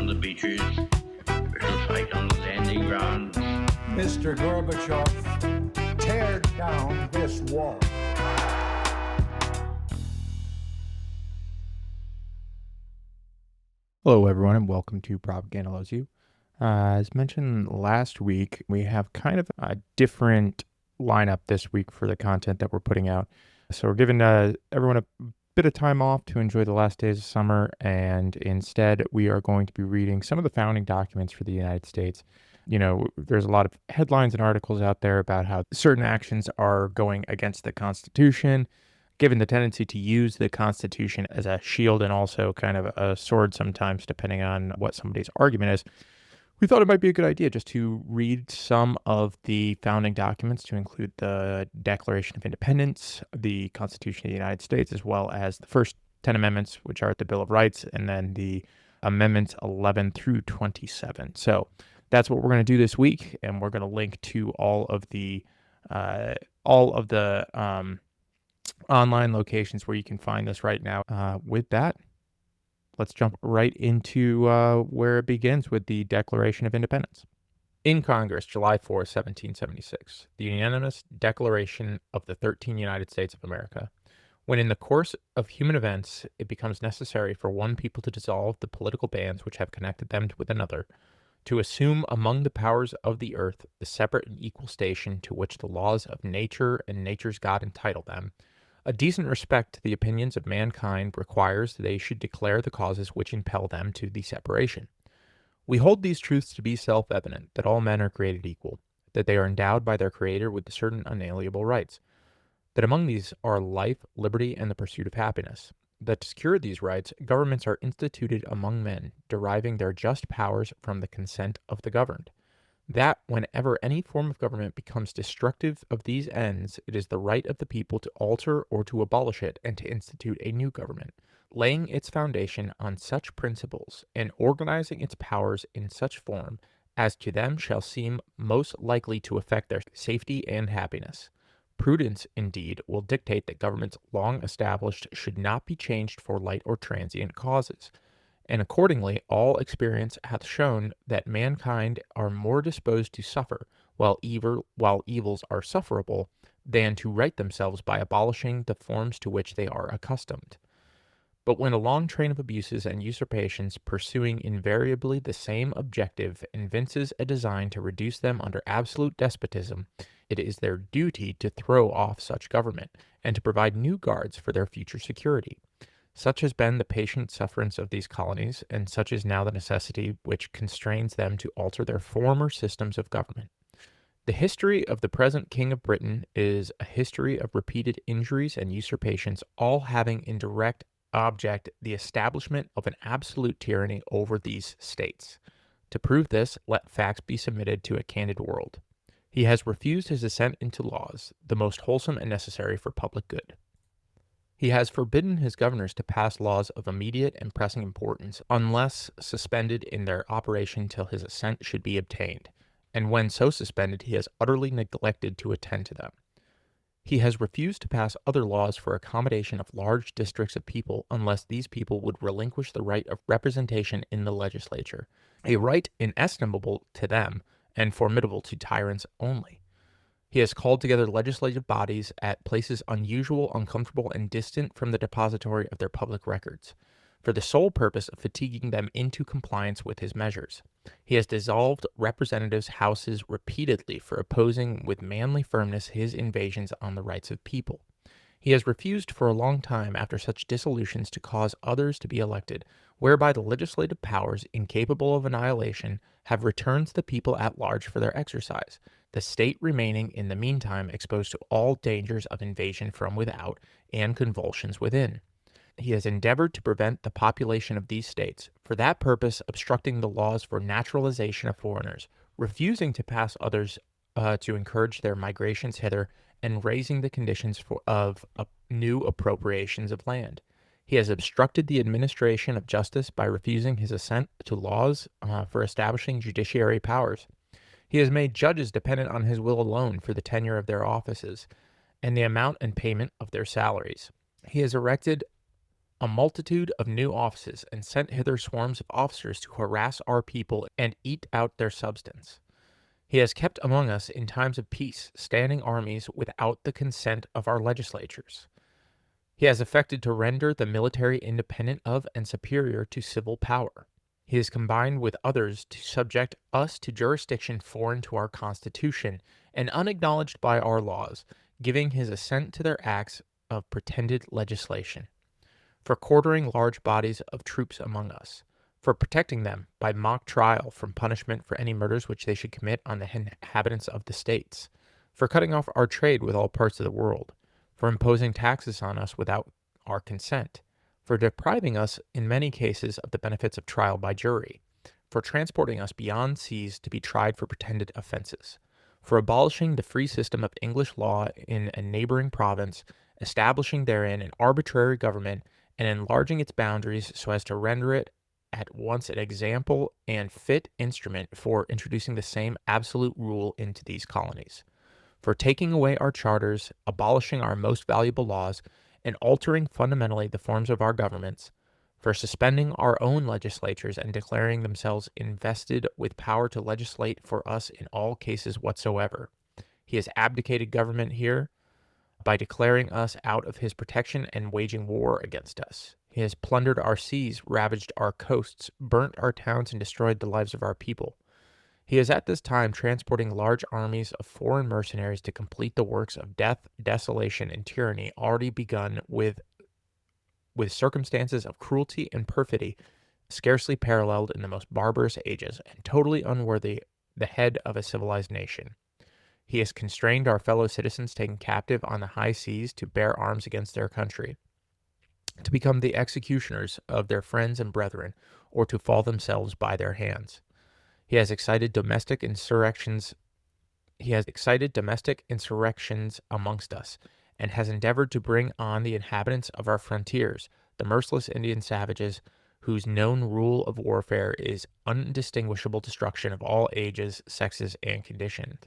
on the beaches. We shall fight on the landing grounds. Mr. Gorbachev, tear down this wall. Hello, everyone, and welcome to Propaganda Loves You. As mentioned last week, we have kind of a different lineup this week for the content that we're putting out. So we're giving everyone a bit of time off to enjoy the last days of summer, and instead we are going to be reading some of the founding documents for the United States. You know, there's a lot of headlines and articles out there about how certain actions are going against the Constitution, given the tendency to use the Constitution as a shield and also kind of a sword sometimes, depending on what somebody's argument is. We thought it might be a good idea just to read some of the founding documents, to include the Declaration of Independence, the Constitution of the United States, as well as the first 10 amendments, which are the Bill of Rights, and then the amendments 11 through 27. So that's what we're going to do this week, and we're going to link to all of the online locations where you can find this right now. With that, let's jump right into where it begins with the Declaration of Independence. In Congress, July 4, 1776, the unanimous Declaration of the 13 United States of America. When in the course of human events it becomes necessary for one people to dissolve the political bands which have connected them with another, to assume among the powers of the earth the separate and equal station to which the laws of nature and nature's God entitle them, a decent respect to the opinions of mankind requires that they should declare the causes which impel them to the separation. We hold these truths to be self-evident, that all men are created equal, that they are endowed by their Creator with certain unalienable rights, that among these are life, liberty, and the pursuit of happiness, that to secure these rights, governments are instituted among men, deriving their just powers from the consent of the governed, that whenever any form of government becomes destructive of these ends, it is the right of the people to alter or to abolish it and to institute a new government, laying its foundation on such principles and organizing its powers in such form as to them shall seem most likely to affect their safety and happiness. Prudence, indeed, will dictate that governments long established should not be changed for light or transient causes. And accordingly, all experience hath shown that mankind are more disposed to suffer, while evils are sufferable, than to right themselves by abolishing the forms to which they are accustomed. But when a long train of abuses and usurpations, pursuing invariably the same objective, evinces a design to reduce them under absolute despotism, it is their duty to throw off such government, and to provide new guards for their future security. Such has been the patient sufferance of these colonies, and such is now the necessity which constrains them to alter their former systems of government. The history of the present King of Britain is a history of repeated injuries and usurpations, all having in direct object the establishment of an absolute tyranny over these states. To prove this, let facts be submitted to a candid world. He has refused his assent into laws, the most wholesome and necessary for public good. He has forbidden his governors to pass laws of immediate and pressing importance, unless suspended in their operation till his assent should be obtained, and when so suspended he has utterly neglected to attend to them. He has refused to pass other laws for accommodation of large districts of people, unless these people would relinquish the right of representation in the legislature, a right inestimable to them, and formidable to tyrants only. He has called together legislative bodies at places unusual, uncomfortable, and distant from the depository of their public records, for the sole purpose of fatiguing them into compliance with his measures. He has dissolved representatives' houses repeatedly for opposing with manly firmness his invasions on the rights of people. He has refused for a long time after such dissolutions to cause others to be elected, whereby the legislative powers, incapable of annihilation, have returned to the people at large for their exercise, the state remaining in the meantime exposed to all dangers of invasion from without and convulsions within. He has endeavored to prevent the population of these states, for that purpose obstructing the laws for naturalization of foreigners, refusing to pass others to encourage their migrations hither, and raising the conditions of new appropriations of land. He has obstructed the administration of justice by refusing his assent to laws for establishing judiciary powers. He has made judges dependent on his will alone for the tenure of their offices, and the amount and payment of their salaries. He has erected a multitude of new offices, and sent hither swarms of officers to harass our people and eat out their substance. He has kept among us in times of peace standing armies without the consent of our legislatures. He has affected to render the military independent of and superior to civil power. He has combined with others to subject us to jurisdiction foreign to our Constitution and unacknowledged by our laws, giving his assent to their acts of pretended legislation, for quartering large bodies of troops among us, for protecting them by mock trial from punishment for any murders which they should commit on the inhabitants of the states, for cutting off our trade with all parts of the world, for imposing taxes on us without our consent, for depriving us in many cases of the benefits of trial by jury, for transporting us beyond seas to be tried for pretended offenses, for abolishing the free system of English law in a neighboring province, establishing therein an arbitrary government, and enlarging its boundaries so as to render it at once an example and fit instrument for introducing the same absolute rule into these colonies, for taking away our charters, abolishing our most valuable laws, and altering fundamentally the forms of our governments, for suspending our own legislatures and declaring themselves invested with power to legislate for us in all cases whatsoever. He has abdicated government here by declaring us out of his protection and waging war against us. He has plundered our seas, ravaged our coasts, burnt our towns, and destroyed the lives of our people. He is at this time transporting large armies of foreign mercenaries to complete the works of death, desolation, and tyranny already begun with circumstances of cruelty and perfidy scarcely paralleled in the most barbarous ages, and totally unworthy the head of a civilized nation. He has constrained our fellow citizens taken captive on the high seas to bear arms against their country, to become the executioners of their friends and brethren, or to fall themselves by their hands. He has excited domestic insurrections amongst us, and has endeavored to bring on the inhabitants of our frontiers, the merciless Indian savages, whose known rule of warfare is undistinguishable destruction of all ages, sexes, and conditions.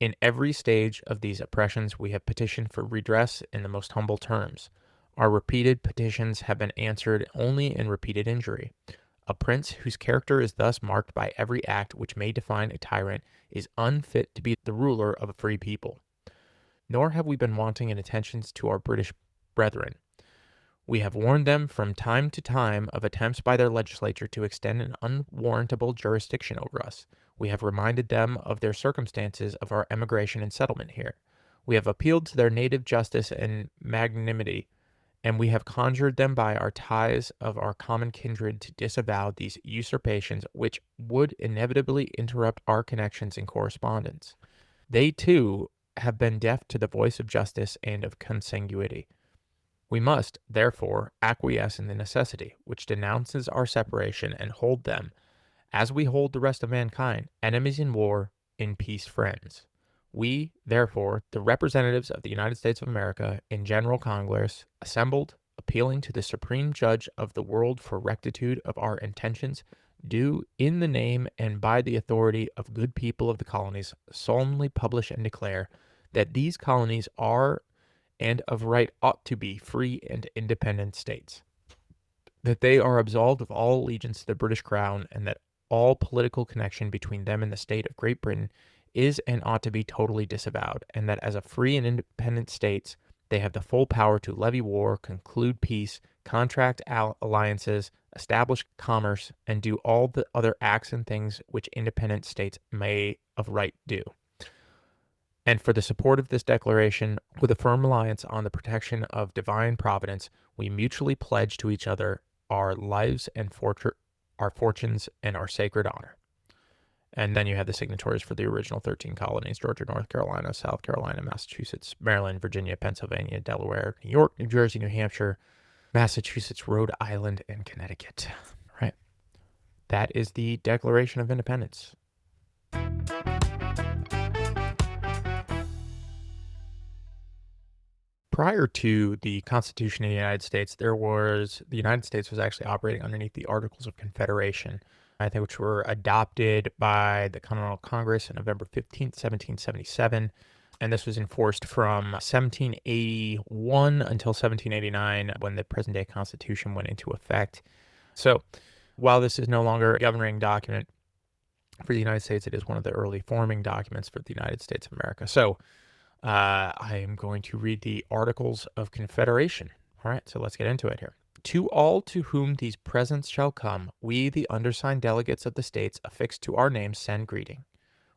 In every stage of these oppressions we have petitioned for redress in the most humble terms. Our repeated petitions have been answered only in repeated injury. A prince whose character is thus marked by every act which may define a tyrant is unfit to be the ruler of a free people. Nor have we been wanting in attentions to our British brethren. We have warned them from time to time of attempts by their legislature to extend an unwarrantable jurisdiction over us. We have reminded them of their circumstances of our emigration and settlement here. We have appealed to their native justice and magnanimity, and we have conjured them by our ties of our common kindred to disavow these usurpations which would inevitably interrupt our connections and correspondence. They, too, have been deaf to the voice of justice and of consanguinity. We must, therefore, acquiesce in the necessity which denounces our separation and hold them, as we hold the rest of mankind, enemies in war, in peace friends. We, therefore, the representatives of the United States of America in General Congress, assembled, appealing to the Supreme Judge of the world for rectitude of our intentions, do, in the name and by the authority of good people of the colonies, solemnly publish and declare that these colonies are and of right ought to be free and independent states, that they are absolved of all allegiance to the British Crown, and that all political connection between them and the state of Great Britain is and ought to be totally disavowed, and that as a free and independent states, they have the full power to levy war, conclude peace, contract alliances, establish commerce, and do all the other acts and things which independent states may of right do. And for the support of this declaration, with a firm reliance on the protection of divine providence, we mutually pledge to each other our lives and our fortunes and our sacred honor. And then you have the signatories for the original 13 colonies: Georgia, North Carolina, South Carolina, Massachusetts, Maryland, Virginia, Pennsylvania, Delaware, New York, New Jersey, New Hampshire, Massachusetts, Rhode Island, and Connecticut. Right. That is the Declaration of Independence. Prior to the Constitution of the United States, the United States was actually operating underneath the Articles of Confederation, I think, which were adopted by the Continental Congress on November 15th, 1777. and this was enforced from 1781 until 1789 when the present-day Constitution went into effect. So while this is no longer a governing document for the United States, it is one of the early forming documents for the United States of America. So I am going to read the Articles of Confederation. All right, so let's get into it here. To all to whom these presents shall come, we, the undersigned delegates of the states affixed to our names, send greeting.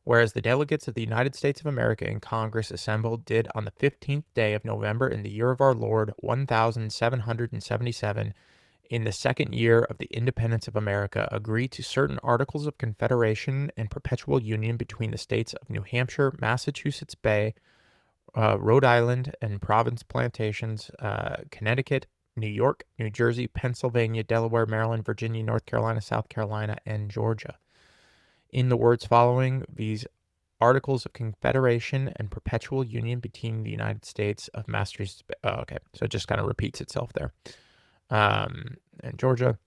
Whereas the delegates of the United States of America in Congress assembled did on the 15th day of November in the year of our Lord 1777, in the second year of the independence of America, agree to certain articles of confederation and perpetual union between the states of New Hampshire, Massachusetts Bay, Rhode Island and Providence Plantations, Connecticut, New York, New Jersey, Pennsylvania, Delaware, Maryland, Virginia, North Carolina, South Carolina, and Georgia. In the words following, these Articles of Confederation and Perpetual Union between the United States of Massachusetts. Okay, so it just kind of repeats itself there. And Georgia.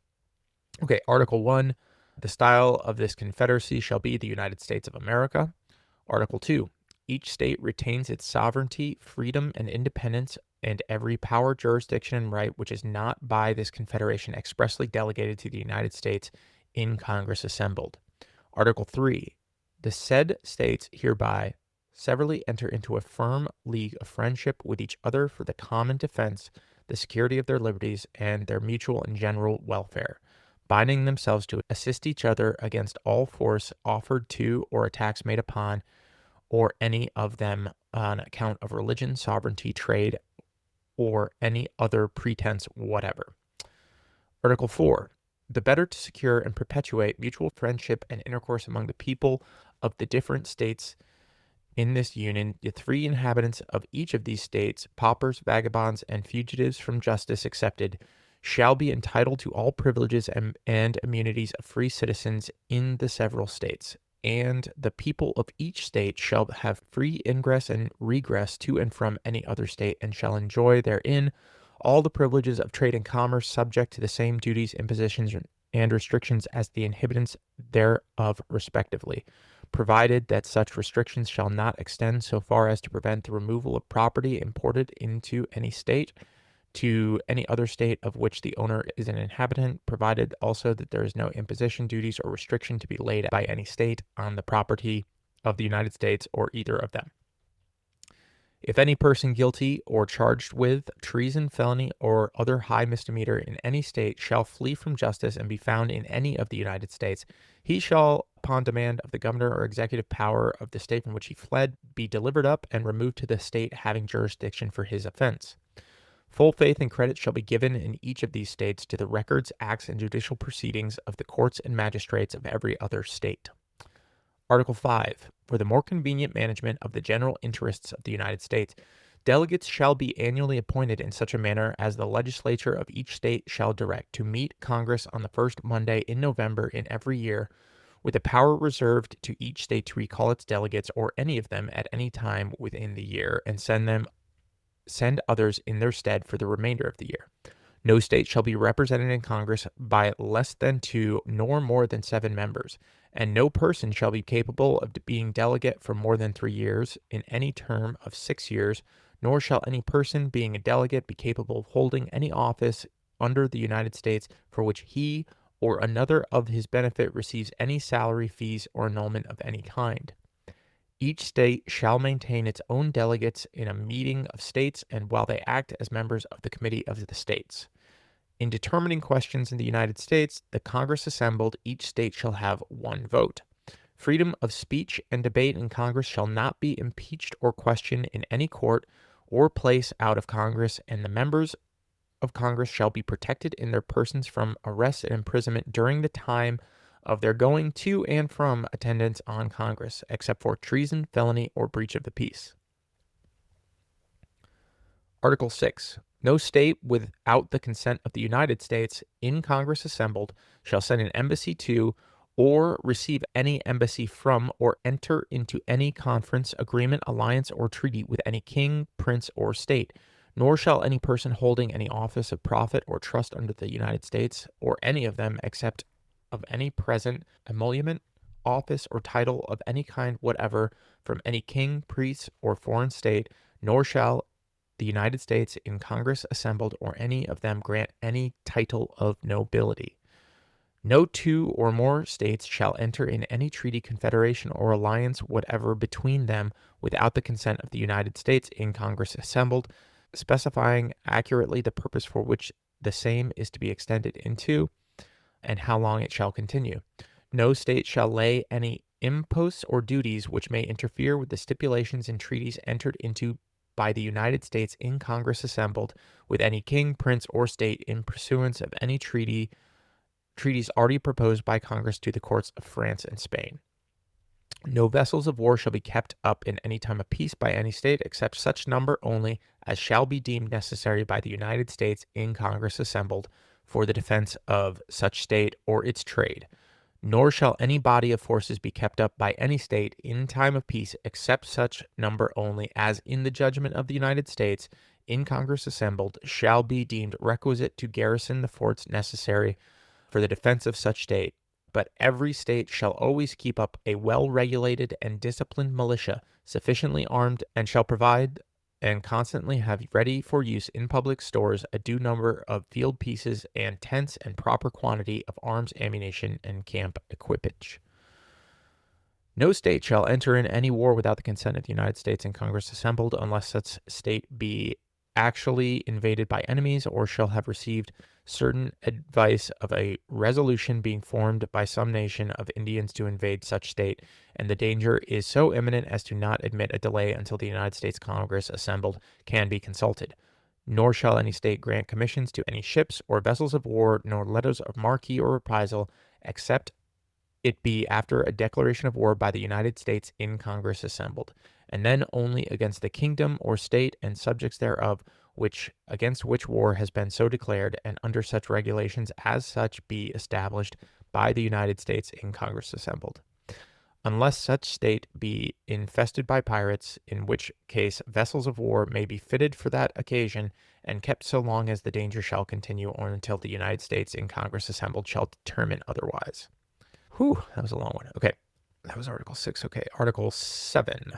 Okay, Article 1, the style of this confederacy shall be the United States of America. Article 2, each state retains its sovereignty, freedom, and independence, and every power, jurisdiction, and right which is not by this confederation expressly delegated to the United States in Congress assembled. Article 3, the said states hereby severally enter into a firm league of friendship with each other for the common defense, the security of their liberties, and their mutual and general welfare, binding themselves to assist each other against all force offered to or attacks made upon or any of them on account of religion, sovereignty, trade, or any other pretense whatever. Article 4, the better to secure and perpetuate mutual friendship and intercourse among the people of the different states in this union, the free inhabitants of each of these states, paupers, vagabonds, and fugitives from justice excepted, shall be entitled to all privileges and immunities of free citizens in the several states, and the people of each state shall have free ingress and regress to and from any other state, and shall enjoy therein all the privileges of trade and commerce, subject to the same duties, impositions, and restrictions as the inhabitants thereof respectively, provided that such restrictions shall not extend so far as to prevent the removal of property imported into any state to any other state of which the owner is an inhabitant, provided also that there is no imposition, duties, or restriction to be laid by any state on the property of the United States or either of them. If any person guilty or charged with treason, felony, or other high misdemeanor in any state shall flee from justice and be found in any of the United States, he shall, upon demand of the governor or executive power of the state from which he fled, be delivered up and removed to the state having jurisdiction for his offense. Full faith and credit shall be given in each of these states to the records, acts, and judicial proceedings of the courts and magistrates of every other state. Article 5, for the more convenient management of the general interests of the United States, delegates shall be annually appointed in such a manner as the legislature of each state shall direct to meet Congress on the first Monday in November in every year, with the power reserved to each state to recall its delegates or any of them at any time within the year and send others in their stead for the remainder of the year. No state shall be represented in Congress by less than 2 nor more than 7 members, and no person shall be capable of being delegate for more than 3 years in any term of 6 years, nor shall any person being a delegate be capable of holding any office under the United States for which he or another of his benefit receives any salary, fees, or annulment of any kind. Each state shall maintain its own delegates in a meeting of states and while they act as members of the committee of the states. In determining questions in the United States, the Congress assembled, each state shall have 1 vote. Freedom of speech and debate in Congress shall not be impeached or questioned in any court or place out of Congress, and the members of Congress shall be protected in their persons from arrest and imprisonment during the time of their going to and from attendance on Congress, except for treason, felony, or breach of the peace. Article 6. No state without the consent of the United States in Congress assembled shall send an embassy to or receive any embassy from or enter into any conference, agreement, alliance, or treaty with any king, prince, or state, nor shall any person holding any office of profit or trust under the United States or any of them except of any present emolument office or title of any kind whatever from any king, priest, or foreign state, nor shall the United States in Congress assembled or any of them grant any title of nobility. No two or more states shall enter in any treaty, confederation, or alliance whatever between them without the consent of the United States in Congress assembled, specifying accurately the purpose for which the same is to be extended into, and how long it shall continue. No state shall lay any imposts or duties which may interfere with the stipulations and treaties entered into by the United States in Congress assembled with any king, prince, or state in pursuance of any treaties already proposed by Congress to the courts of France and Spain. No vessels of war shall be kept up in any time of peace by any state, except such number only as shall be deemed necessary by the United States in Congress assembled for the defense of such state or its trade. Nor shall any body of forces be kept up by any state in time of peace, except such number only as in the judgment of the United States in Congress assembled shall be deemed requisite to garrison the forts necessary for the defense of such state. But every state shall always keep up a well-regulated and disciplined militia, sufficiently armed, and shall provide and constantly have ready for use in public stores a due number of field pieces and tents and proper quantity of arms, ammunition, and camp equipage. No state shall enter in any war without the consent of the United States in Congress assembled, unless such state be actually invaded by enemies, or shall have received certain advice of a resolution being formed by some nation of Indians to invade such state, and the danger is so imminent as to not admit a delay until the United States Congress assembled can be consulted. Nor shall any state grant commissions to any ships or vessels of war, nor letters of marque or reprisal, except it be after a declaration of war by the United States in Congress assembled, and then only against the kingdom or state and subjects thereof, against which war has been so declared, and under such regulations as such be established by the United States in Congress assembled. Unless such state be infested by pirates, in which case vessels of war may be fitted for that occasion, and kept so long as the danger shall continue, or until the United States in Congress assembled shall determine otherwise. Whew, that was a long one. Okay, that was Article 6. Okay, Article 7.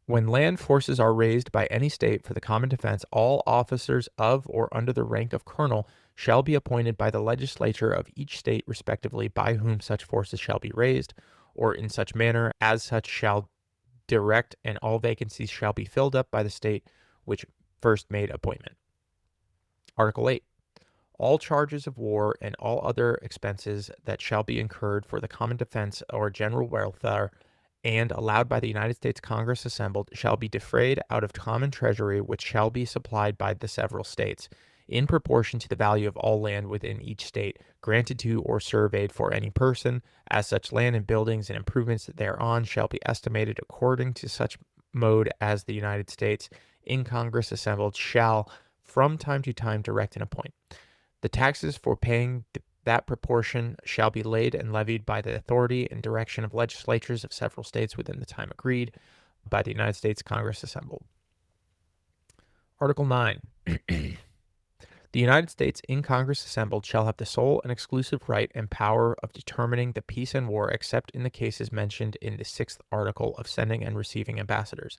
When land forces are raised by any state for the common defense, all officers of or under the rank of colonel shall be appointed by the legislature of each state respectively, by whom such forces shall be raised, or in such manner as such shall direct, and all vacancies shall be filled up by the state which first made appointment. Article 8. All charges of war and all other expenses that shall be incurred for the common defense or general welfare and allowed by the United States Congress assembled shall be defrayed out of common treasury, which shall be supplied by the several states, in proportion to the value of all land within each state, granted to or surveyed for any person, as such land and buildings and improvements thereon shall be estimated according to such mode as the United States in Congress assembled shall from time to time direct and appoint. The taxes for paying that proportion shall be laid and levied by the authority and direction of legislatures of several states within the time agreed by the United States Congress assembled. Article 9. The United States in Congress assembled shall have the sole and exclusive right and power of determining the peace and war, except in the cases mentioned in the 6th article of sending and receiving ambassadors,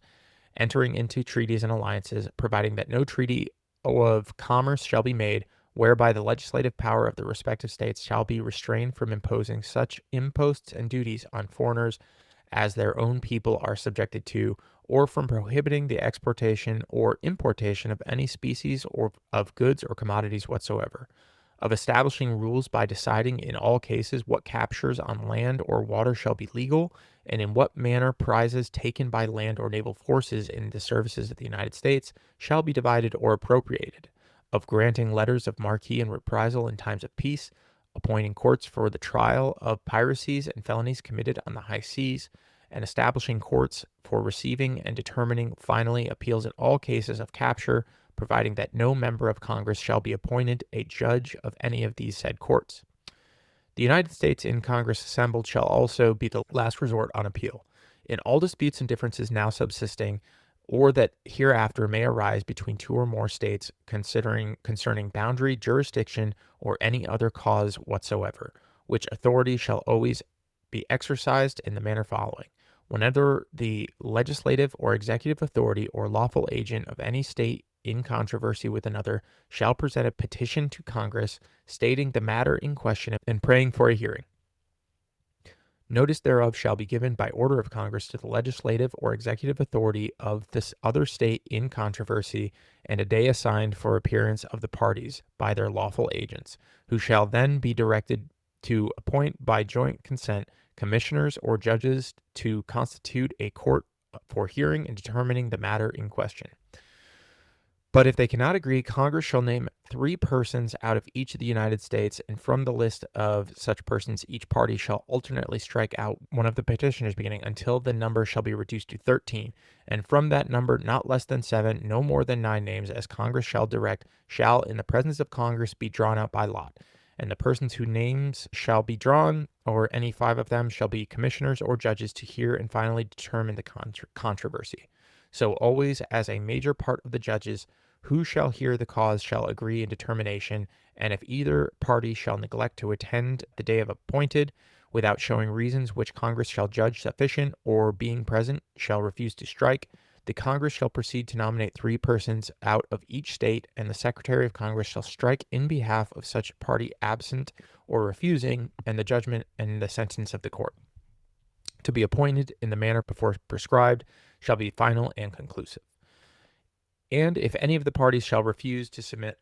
entering into treaties and alliances, providing that no treaty of commerce shall be made whereby the legislative power of the respective states shall be restrained from imposing such imposts and duties on foreigners as their own people are subjected to, or from prohibiting the exportation or importation of any species or of goods or commodities whatsoever, of establishing rules by deciding in all cases what captures on land or water shall be legal, and in what manner prizes taken by land or naval forces in the services of the United States shall be divided or appropriated, of granting letters of marque and reprisal in times of peace, appointing courts for the trial of piracies and felonies committed on the high seas, and establishing courts for receiving and determining finally appeals in all cases of capture, providing that no member of Congress shall be appointed a judge of any of these said courts. The United States in Congress assembled shall also be the last resort on appeal. In all disputes and differences now subsisting, or that hereafter may arise between two or more states concerning boundary, jurisdiction, or any other cause whatsoever, which authority shall always be exercised in the manner following. Whenever the legislative or executive authority or lawful agent of any state in controversy with another shall present a petition to Congress stating the matter in question and praying for a hearing. Notice thereof shall be given by order of Congress to the legislative or executive authority of this other state in controversy, and a day assigned for appearance of the parties by their lawful agents, who shall then be directed to appoint by joint consent commissioners or judges to constitute a court for hearing and determining the matter in question. But if they cannot agree, Congress shall name 3 persons out of each of the United States, and from the list of such persons, each party shall alternately strike out one of the petitioners beginning until the number shall be reduced to 13, and from that number not less than 7, no more than 9 names, as Congress shall direct, shall in the presence of Congress be drawn out by lot. And the persons whose names shall be drawn, or any 5 of them, shall be commissioners or judges to hear and finally determine the controversy. So always as a major part of the judges who shall hear the cause shall agree in determination, and if either party shall neglect to attend the day of appointed, without showing reasons which Congress shall judge sufficient, or being present shall refuse to strike, the Congress shall proceed to nominate 3 persons out of each state, and the Secretary of Congress shall strike in behalf of such party absent or refusing, and the judgment and the sentence of the court, to be appointed in the manner before prescribed, shall be final and conclusive. And if any of the parties shall refuse to submit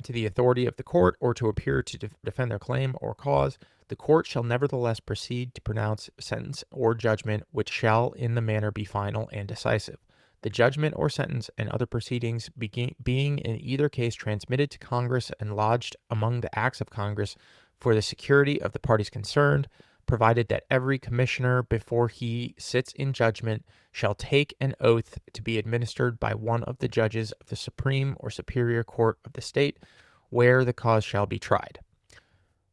to the authority of the court or to appear to defend their claim or cause, the court shall nevertheless proceed to pronounce sentence or judgment, which shall in the manner be final and decisive. The judgment or sentence and other proceedings being in either case transmitted to Congress and lodged among the acts of Congress for the security of the parties concerned, provided that every commissioner, before he sits in judgment, shall take an oath to be administered by one of the judges of the Supreme or Superior Court of the state where the cause shall be tried,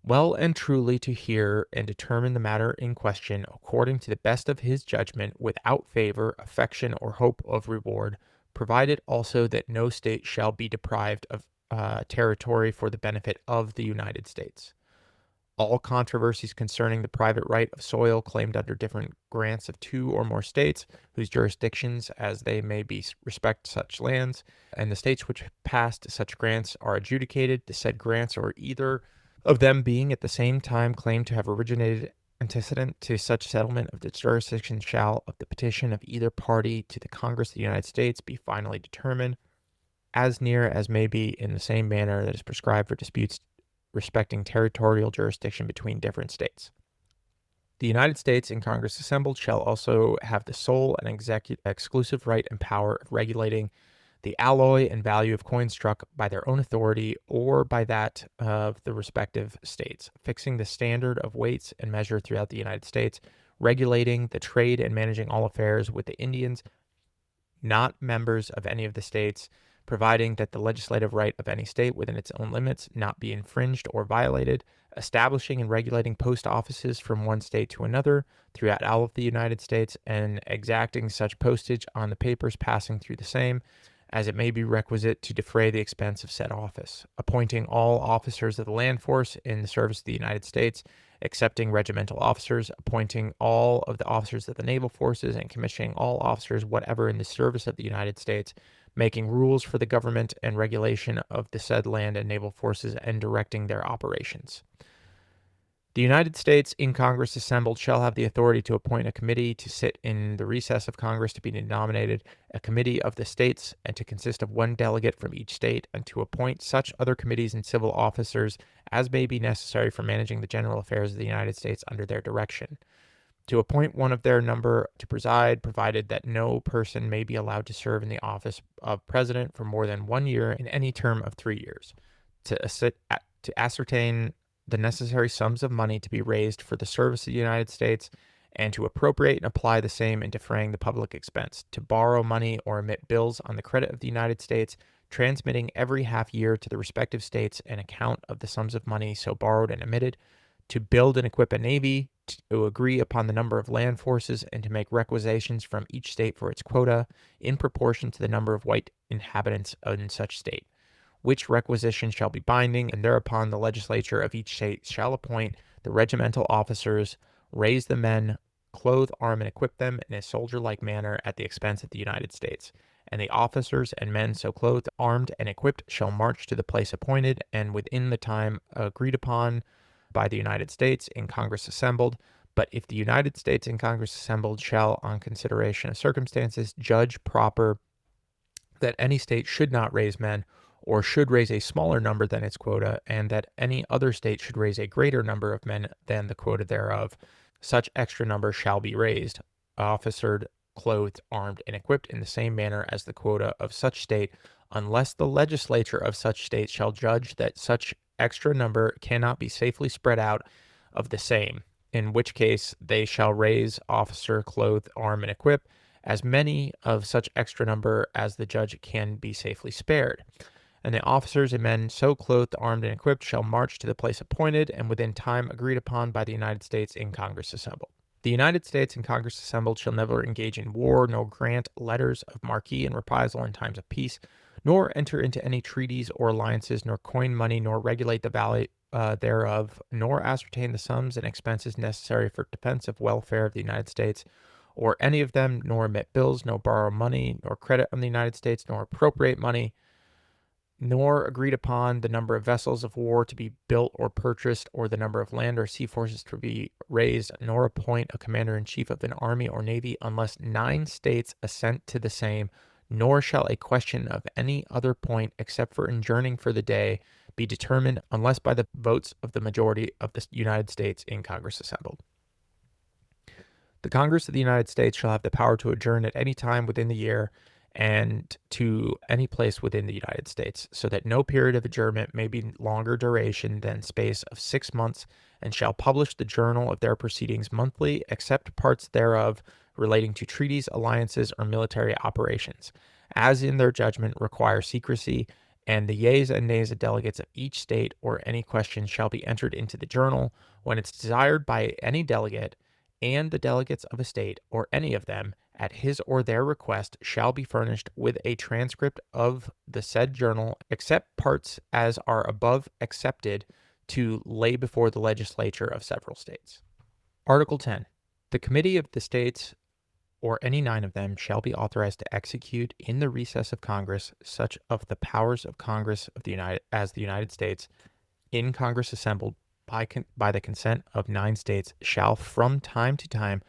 well and truly to hear and determine the matter in question according to the best of his judgment, without favor, affection, or hope of reward, provided also that no state shall be deprived of territory for the benefit of the United States. All controversies concerning the private right of soil claimed under different grants of 2 or more states, whose jurisdictions as they may be respect such lands, and the states which passed such grants are adjudicated, the said grants or either of them being at the same time claimed to have originated antecedent to such settlement of the jurisdiction, shall of the petition of either party to the Congress of the United States be finally determined, as near as may be in the same manner that is prescribed for disputes respecting territorial jurisdiction between different states. The United States in Congress assembled shall also have the sole and exclusive right and power of regulating the alloy and value of coins struck by their own authority or by that of the respective states, fixing the standard of weights and measure throughout the United States, regulating the trade and managing all affairs with the Indians, not members of any of the states, providing that the legislative right of any state within its own limits not be infringed or violated, establishing and regulating post offices from one state to another throughout all of the United States, and exacting such postage on the papers passing through the same, as it may be requisite to defray the expense of said office, appointing all officers of the land force in the service of the United States, excepting regimental officers, appointing all of the officers of the naval forces, and commissioning all officers whatever in the service of the United States, making rules for the government and regulation of the said land and naval forces, and directing their operations. The United States in Congress assembled shall have the authority to appoint a committee to sit in the recess of Congress to be denominated a committee of the states, and to consist of 1 delegate from each state, and to appoint such other committees and civil officers as may be necessary for managing the general affairs of the United States under their direction. To appoint one of their number to preside, provided that no person may be allowed to serve in the office of president for more than 1 year in any term of 3 years. To ascertain the necessary sums of money to be raised for the service of the United States, and to appropriate and apply the same in defraying the public expense. To borrow money or emit bills on the credit of the United States, transmitting every half year to the respective states an account of the sums of money so borrowed and emitted. To build and equip a navy, to agree upon the number of land forces, and to make requisitions from each state for its quota in proportion to the number of white inhabitants in such state, which requisition shall be binding, and thereupon the legislature of each state shall appoint the regimental officers raise the men, clothe, arm, and equip them in a soldier-like manner at the expense of the United States. And the officers and men so clothed, armed, and equipped shall march to the place appointed, and within the time agreed upon by the United States in Congress assembled. But if the United States in Congress assembled shall, on consideration of circumstances, judge proper that any state should not raise men, or should raise a smaller number than its quota, and that any other state should raise a greater number of men than the quota thereof, such extra number shall be raised, officered, clothed, armed, and equipped in the same manner as the quota of such state, unless the legislature of such state shall judge that such extra number cannot be safely spread out of the same, in which case they shall raise, officer, clothe, arm, and equip as many of such extra number as the judge can be safely spared. And the officers and men so clothed, armed, and equipped shall march to the place appointed and within time agreed upon by the United States in Congress assembled. The United States in Congress assembled shall never engage in war, nor grant letters of marque and reprisal in times of peace, nor enter into any treaties or alliances, nor coin money, nor regulate the value thereof, nor ascertain the sums and expenses necessary for defensive welfare of the United States, or any of them, nor emit bills, nor borrow money, nor credit from the United States, nor appropriate money, nor agreed upon the number of vessels of war to be built or purchased, or the number of land or sea forces to be raised, nor appoint a commander-in-chief of an army or navy, unless 9 states assent to the same, nor shall a question of any other point, except for adjourning for the day, be determined unless by the votes of the majority of the United States in Congress assembled. The Congress of the United States shall have the power to adjourn at any time within the year and to any place within the United States, so that no period of adjournment may be longer duration than space of 6 months, and shall publish the journal of their proceedings monthly, except parts thereof relating to treaties, alliances, or military operations, as in their judgment require secrecy, and the yeas and nays of delegates of each state or any question shall be entered into the journal when it's desired by any delegate, and the delegates of a state, or any of them, at his or their request, shall be furnished with a transcript of the said journal, except parts as are above accepted, to lay before the legislature of several states. Article 10. The committee of the states, or any 9 of them, shall be authorized to execute in the recess of Congress such of the powers of Congress of the United States in Congress assembled by the consent of 9 states shall from time to time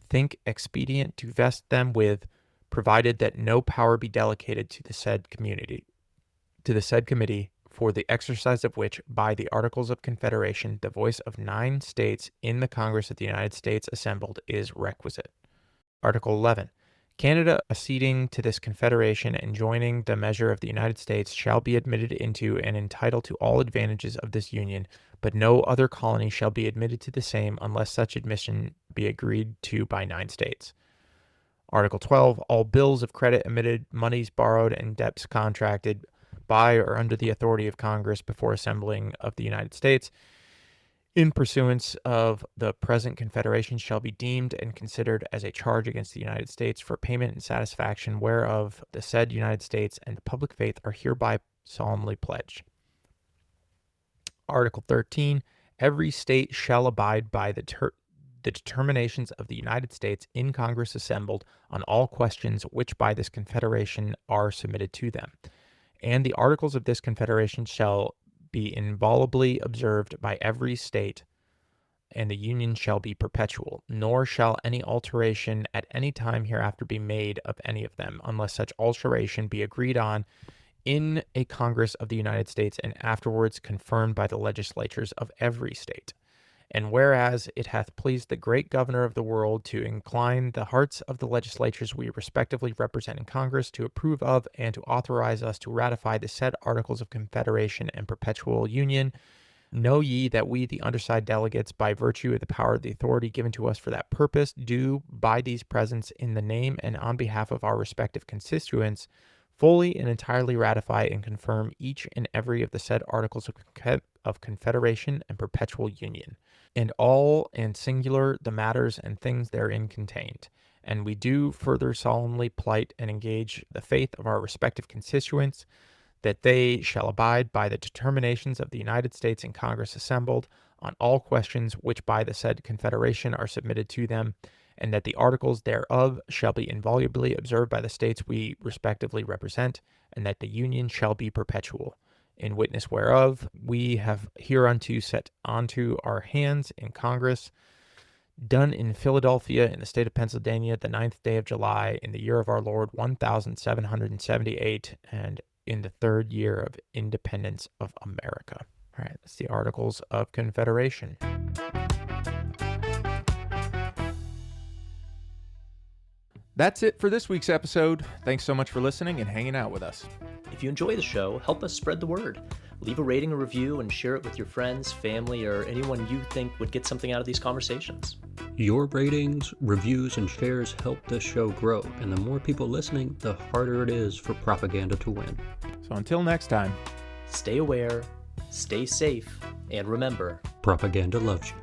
think expedient to vest them with, provided that no power be delegated to the said committee, for the exercise of which, by the Articles of Confederation, the voice of 9 states in the Congress of the United States assembled is requisite. Article 11. Canada acceding to this confederation and joining the measure of the United States shall be admitted into and entitled to all advantages of this union, but no other colony shall be admitted to the same unless such admission be agreed to by 9 states. Article 12. All bills of credit emitted, monies borrowed, and debts contracted by or under the authority of Congress before assembling of the United States in pursuance of the present confederation shall be deemed and considered as a charge against the United States for payment and satisfaction whereof the said United States and the public faith are hereby solemnly pledged. Article 13. Every state shall abide by the determinations of the United States in Congress assembled on all questions which by this confederation are submitted to them. And the articles of this confederation shall be inviolably observed by every state, and the union shall be perpetual, nor shall any alteration at any time hereafter be made of any of them, unless such alteration be agreed on in a Congress of the United States and afterwards confirmed by the legislatures of every state. And whereas it hath pleased the great governor of the world to incline the hearts of the legislatures we respectively represent in Congress to approve of and to authorize us to ratify the said Articles of Confederation and Perpetual Union, know ye that we, the undersigned delegates, by virtue of the power of the authority given to us for that purpose, do by these presents in the name and on behalf of our respective constituents, fully and entirely ratify and confirm each and every of the said Articles of Confederation and Perpetual Union, and all and singular the matters and things therein contained. And we do further solemnly plight and engage the faith of our respective constituents that they shall abide by the determinations of the United States in Congress assembled on all questions which by the said Confederation are submitted to them, and that the articles thereof shall be inviolably observed by the states we respectively represent, and that the Union shall be perpetual. In witness whereof, we have hereunto set unto our hands in Congress, done in Philadelphia, in the state of Pennsylvania, the 9th day of July, in the year of our Lord 1778, and in the 3rd year of independence of America. All right, that's the Articles of Confederation. That's it for this week's episode. Thanks so much for listening and hanging out with us. If you enjoy the show, help us spread the word. Leave a rating or review and share it with your friends, family, or anyone you think would get something out of these conversations. Your ratings, reviews, and shares help this show grow, and the more people listening, the harder it is for propaganda to win. So until next time, Stay aware, stay safe, and remember, Propaganda loves you.